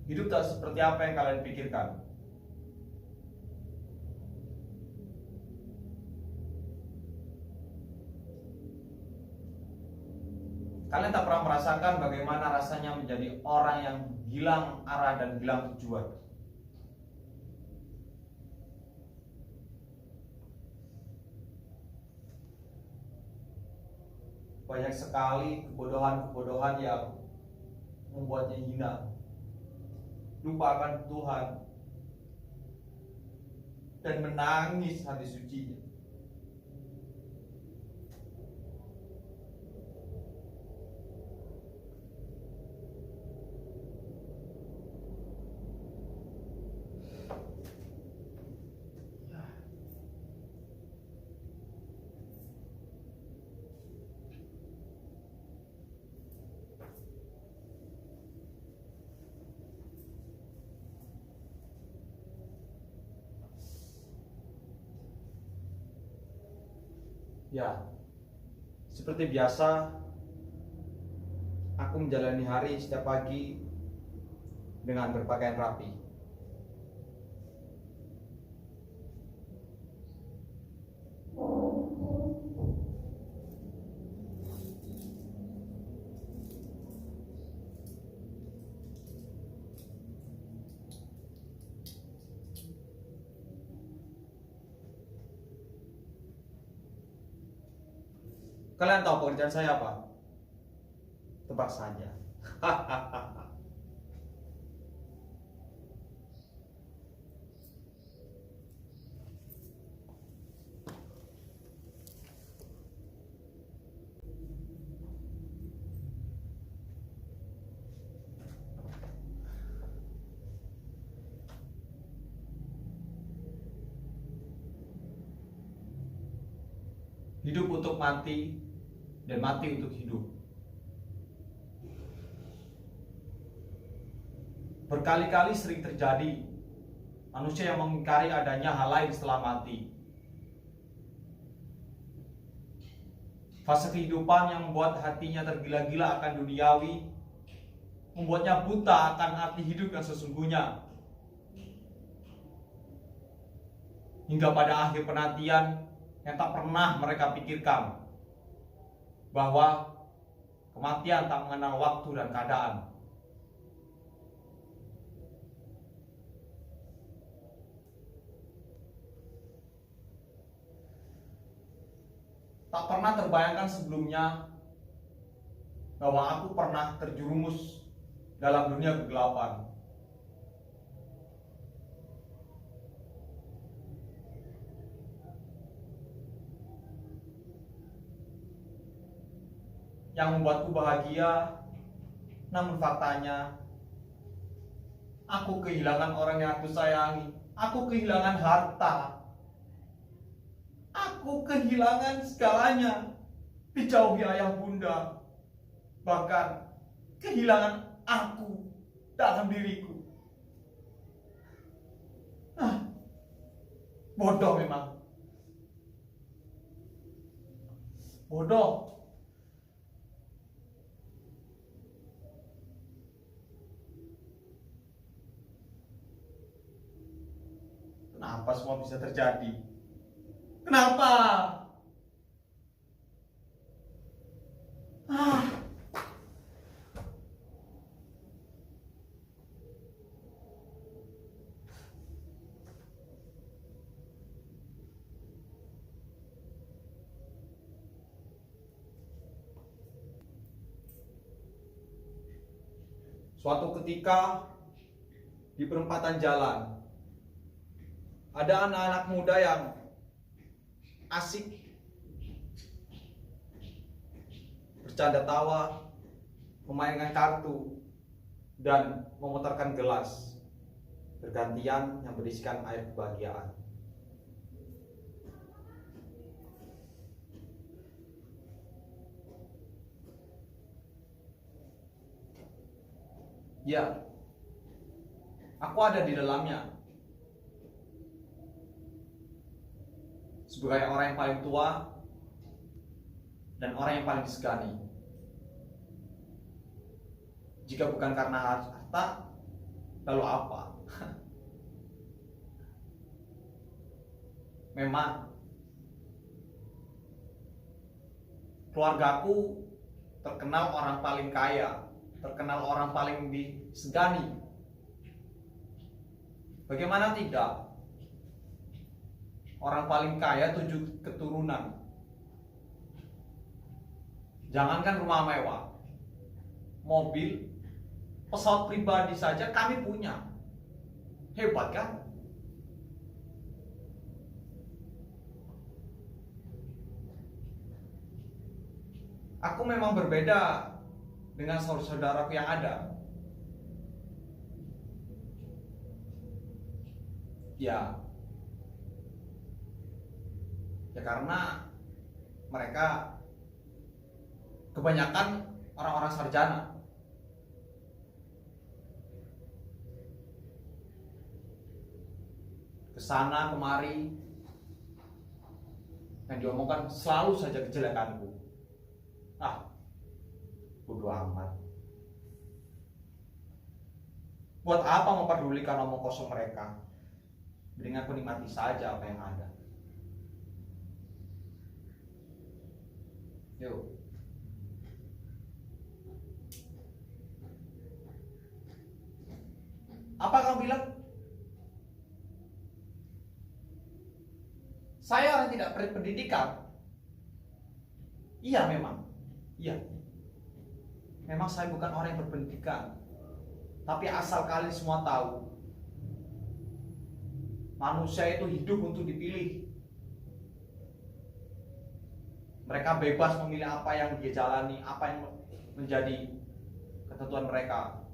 Hidup tak seperti apa yang kalian pikirkan. Kalian tak pernah merasakan bagaimana rasanya menjadi orang yang hilang arah dan hilang tujuan. Banyak sekali kebodohan-kebodohan yang membuatnya hina, lupa akan Tuhan, dan menangis hati sucinya. Ya, seperti biasa, aku menjalani hari setiap pagi dengan berpakaian rapi. Kalian tahu pekerjaan saya apa? Tebak saja. Hidup untuk mati dan mati untuk hidup. Berkali-kali sering terjadi manusia yang mengingkari adanya hal lain setelah mati. Fase kehidupan yang membuat hatinya tergila-gila akan duniawi, membuatnya buta akan arti hidup yang sesungguhnya. Hingga pada akhir penantian yang tak pernah mereka pikirkan, bahwa kematian tak mengenal waktu dan keadaan. Tak pernah terbayangkan sebelumnya bahwa aku pernah terjerumus dalam dunia kegelapan. Yang membuatku bahagia, namun faktanya aku kehilangan orang yang aku sayangi. Aku kehilangan harta. Aku kehilangan segalanya. Dijauhi ayah bunda. Bahkan kehilangan aku dalam diriku. Bodoh memang. Bodoh. Kenapa semua bisa terjadi? Kenapa? Suatu ketika di perempatan jalan, ada anak-anak muda yang asik bercanda tawa, memainkan kartu, dan memutarkan gelas bergantian yang berisikan air kebahagiaan. Ya, aku ada di dalamnya. Sebagai orang yang paling tua dan orang yang paling disegani. Jika bukan karena harta, Lalu apa? Memang keluargaku terkenal orang paling kaya, terkenal orang paling disegani. Bagaimana tidak? Orang paling kaya 7 keturunan. Jangankan rumah mewah, mobil, pesawat pribadi saja kami punya. Hebat kan? Aku memang berbeda dengan saudara-saudaraku yang ada. Ya karena mereka kebanyakan orang-orang sarjana. Kesana kemari yang diomongkan selalu saja kejelekanku. Bodoh amat. Buat apa memperdulikan omong kosong mereka? Mending aku nikmati saja apa yang ada. Yuk. Apa kamu bilang? Saya orang tidak berpendidikan. Iya memang. Iya. Memang saya bukan orang yang berpendidikan. Tapi asal kalian semua tahu, manusia itu hidup untuk dipilih. Mereka bebas memilih apa yang dia jalani, apa yang menjadi ketentuan mereka.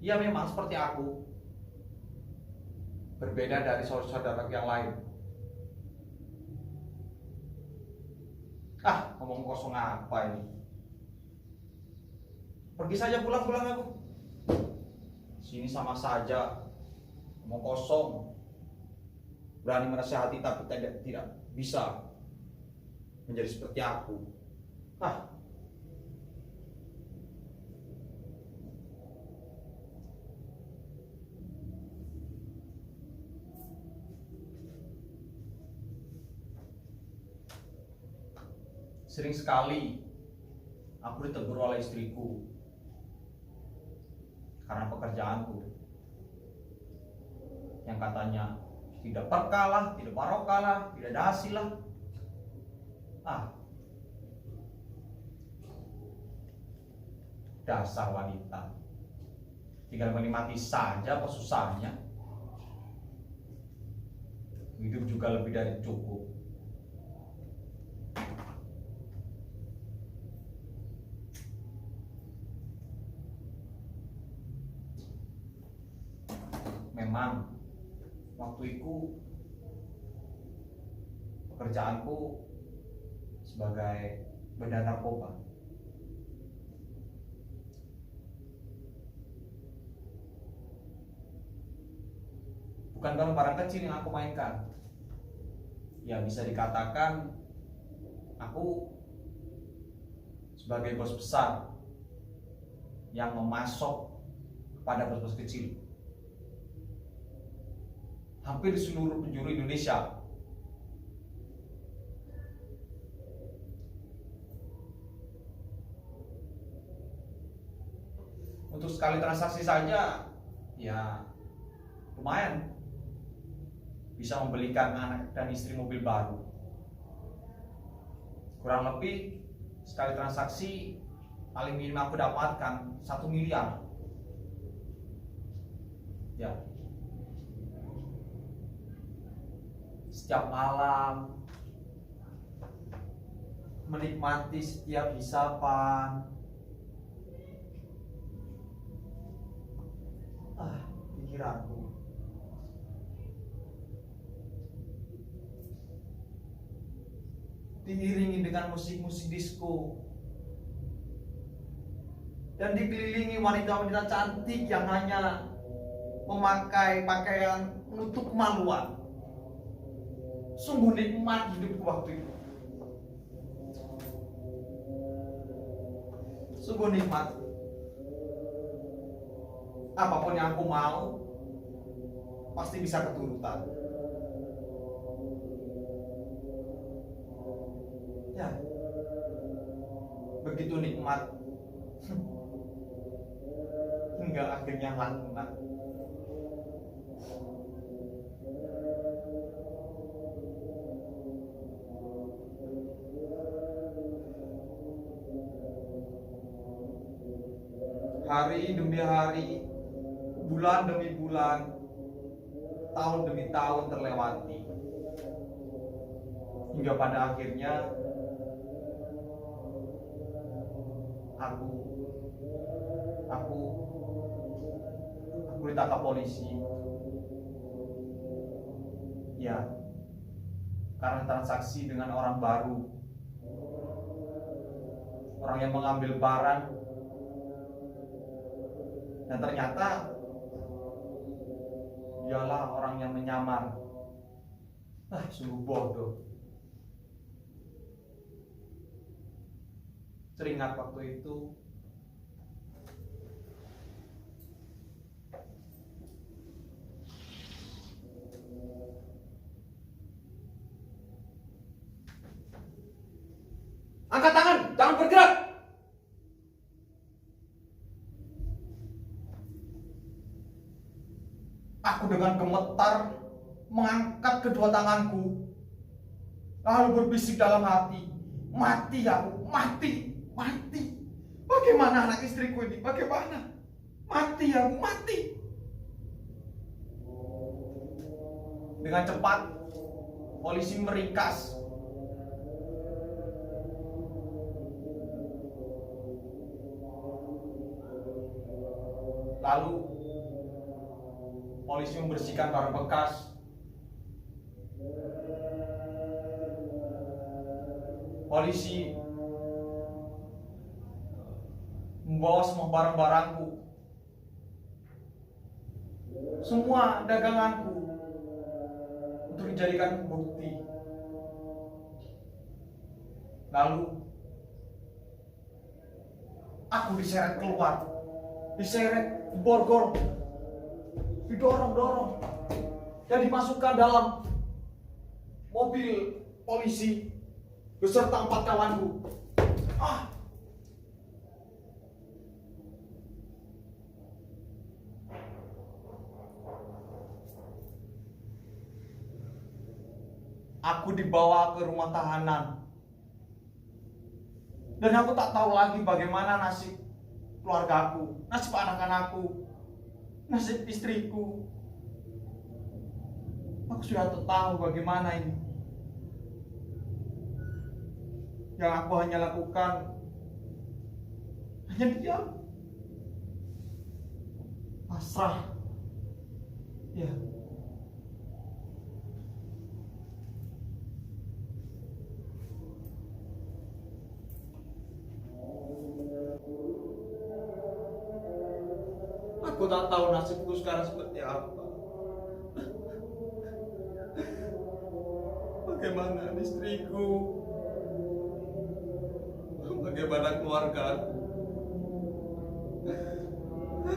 Ya memang seperti aku, berbeda dari saudara-saudara yang lain. Ngomong kosong apa ini? Pergi saja, pulang aku. Sini sama saja, ngomong kosong. Berani menasihati tapi tidak bisa menjadi seperti aku. Sering sekali aku ditegur oleh istriku karena pekerjaanku yang katanya tidak berkah, tidak barokah, tidak ada hasil lah. Dasar wanita, tinggal menikmati saja kesusahannya. Hidup juga lebih dari cukup. Memang waktu itu pekerjaanku sebagai bandar narkoba. Bukan barang-barang kecil yang aku mainkan. Ya bisa dikatakan aku sebagai bos besar yang memasok kepada bos-bos kecil. Hampir di seluruh penjuru Indonesia. Untuk sekali transaksi saja, ya lumayan. Bisa membelikan anak dan istri mobil baru. Kurang lebih sekali transaksi paling minim aku dapatkan 1 miliar. Ya. Setiap malam menikmati setiap hisapan. Pikiranku. Diiringi dengan musik-musik disco dan dikelilingi wanita-wanita cantik yang hanya memakai pakaian menutup kemaluan. Sungguh nikmat hidupku waktu itu. Sungguh nikmat. apapun yang aku mau pasti bisa keturutan. Ya, begitu nikmat hingga akhirnya laknat. Hari demi hari, bulan demi bulan, tahun demi tahun terlewati, hingga pada akhirnya aku ditangkap polisi. Ya, karena transaksi dengan orang baru, orang yang mengambil barang, dan ternyata dialah orang yang menyamar. Sungguh bodoh. Teringat waktu itu angkat tangan, jangan bergerak. Aku dengan gemetar mengangkat kedua tanganku, lalu berbisik dalam hati, mati aku, mati. Bagaimana anak istriku ini? Bagaimana? Mati aku, mati. Dengan cepat polisi meringkas. Lalu polisi membersihkan barang bekas. Polisi membawa semua barang-barangku, semua daganganku, untuk dijadikan bukti. Lalu aku diseret keluar, diseret, diborgol, didorong-dorong, dan dimasukkan dalam mobil polisi beserta 4 kawanku. Aku dibawa ke rumah tahanan, dan aku tak tahu lagi bagaimana nasib keluargaku, nasib anak-anakku, nasib istriku. Aku sudah tahu bagaimana ini. Yang aku hanya lakukan hanya diam, pasrah. Ya. Aku tak tahu nasibku sekarang seperti apa. Bagaimana istriku? Bagaimana keluargaku?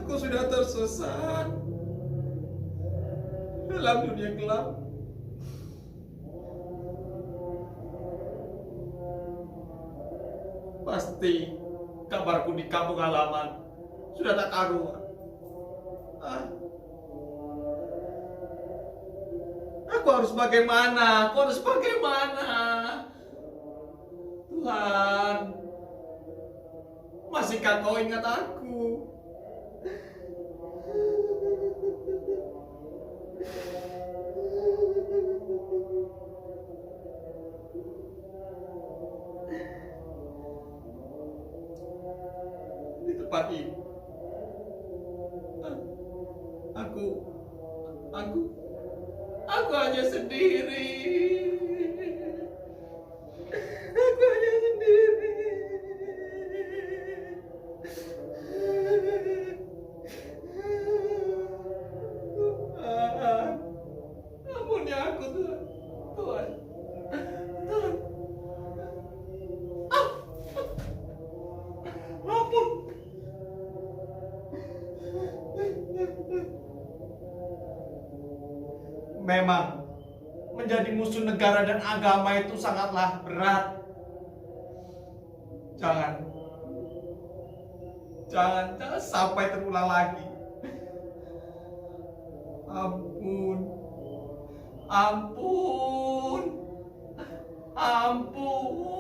Aku sudah tersesat dalam dunia gelap. Pasti kabarku di kampung halaman sudah tak karuan. Aku harus bagaimana? Tuhan, masihkah kau ingat aku? Di tempat ini, aku hanya sendiri. Ampuni aku, Tuhan. Tuhan. Ampun. Memang menjadi musuh negara dan agama itu sangatlah berat. Jangan sampai terulang lagi. Ampun, ampun, ampun.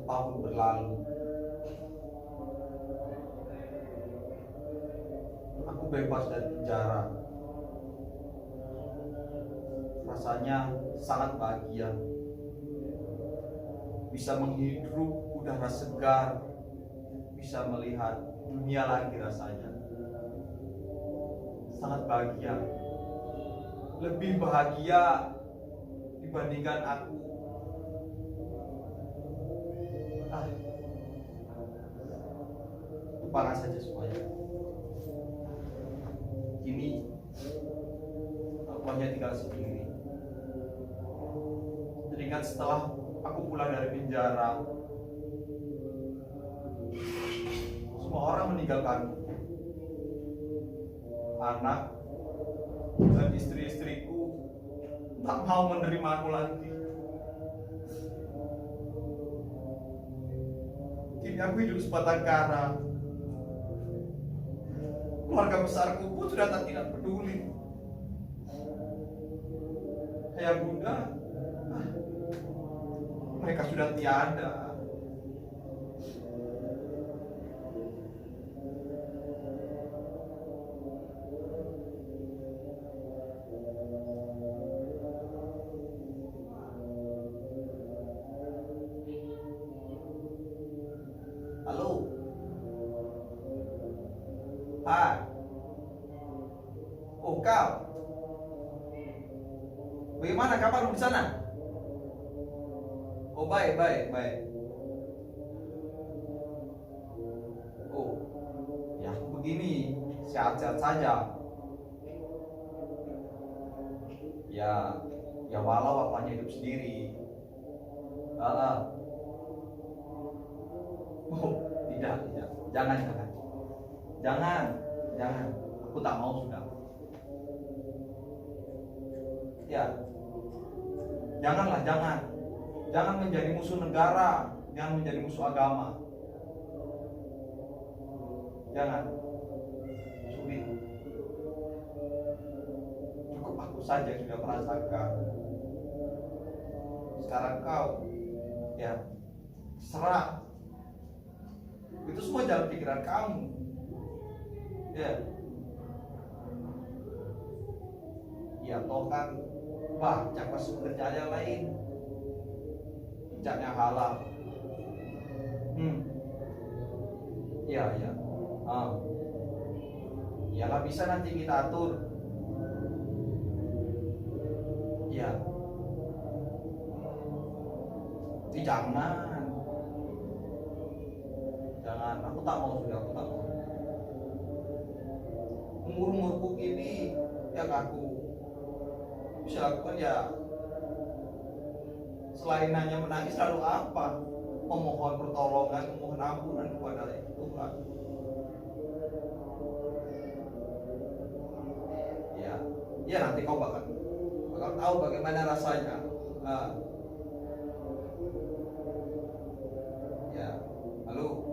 Tahun berlalu, aku bebas dari penjara. Rasanya sangat bahagia, bisa menghirup udara segar, bisa melihat dunia lagi. Rasanya sangat bahagia, lebih bahagia dibandingkan aku lupakan saja semuanya. Kini aku hanya tinggal sendiri. Teringat setelah aku pulang dari penjara, semua orang meninggalkanku. Anak dan istri-istriku tak mau menerimaku lagi. Kini aku hidup sebatang kara. Keluarga besarku pun sudah tidak peduli. Ayah bunda, mereka sudah tiada. Halo. Hai. Oh, kau. Bagaimana kabarmu di sana? Oh, baik. Oh, ya begini, sehat-sehat saja. Ya walau apanya hidup sendiri. Oh, tidak. Jangan. Aku tak mau sudah. Ya, jangan menjadi musuh negara, jangan menjadi musuh agama. Jangan. Sulit. Cukup aku saja sudah merasakan. Sekarang kau, ya, serah. Itu semua jalan pikiran kamu. Ya toh kan banyak masuk pekerjaan yang lain, yang halal. Ya nggak bisa nanti kita atur. Ya, jangan. Aku tak mau. Umurku ini yang aku bisa lakukan ya selain hanya menangis lalu apa? Memohon pertolongan, memohon ampunan kepada Tuhan. Ya nanti kau bakal tahu bagaimana rasanya. Ya, halo.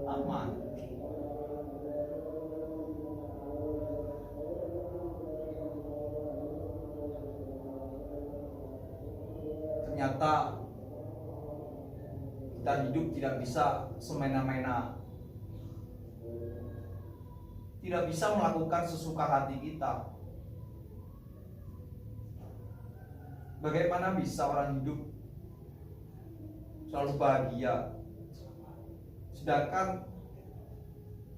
Aman. Ternyata kita hidup tidak bisa semena-mena, tidak bisa melakukan sesuka hati kita. Bagaimana bisa orang hidup selalu bahagia, sedangkan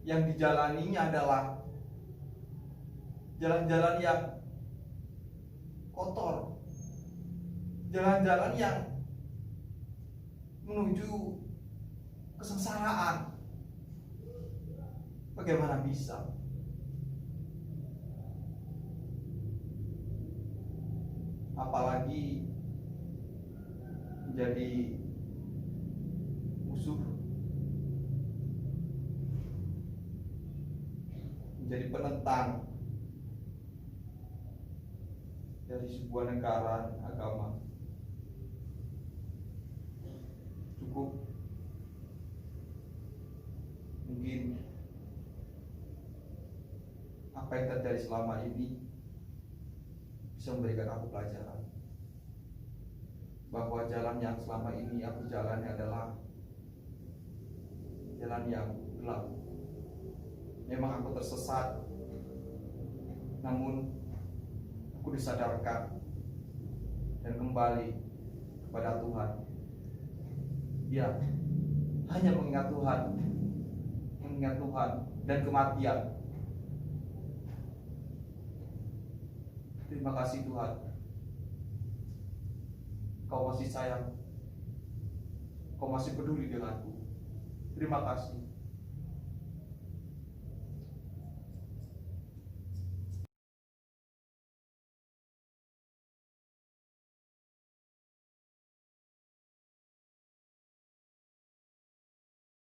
yang dijalaninya adalah jalan-jalan yang kotor, jalan-jalan yang menuju kesengsaraan. Bagaimana bisa? Apalagi menjadi musuh, menjadi penentang dari sebuah negara, agama. Cukup mungkin apa yang terjadi selama ini bisa memberikan aku pelajaran bahwa jalan yang selama ini aku jalani adalah jalan yang gelap. Memang aku tersesat, namun aku disadarkan dan kembali kepada Tuhan. Ya, hanya mengingat Tuhan dan kematian. Terima kasih Tuhan, Kau masih sayang, Kau masih peduli denganku. Terima kasih.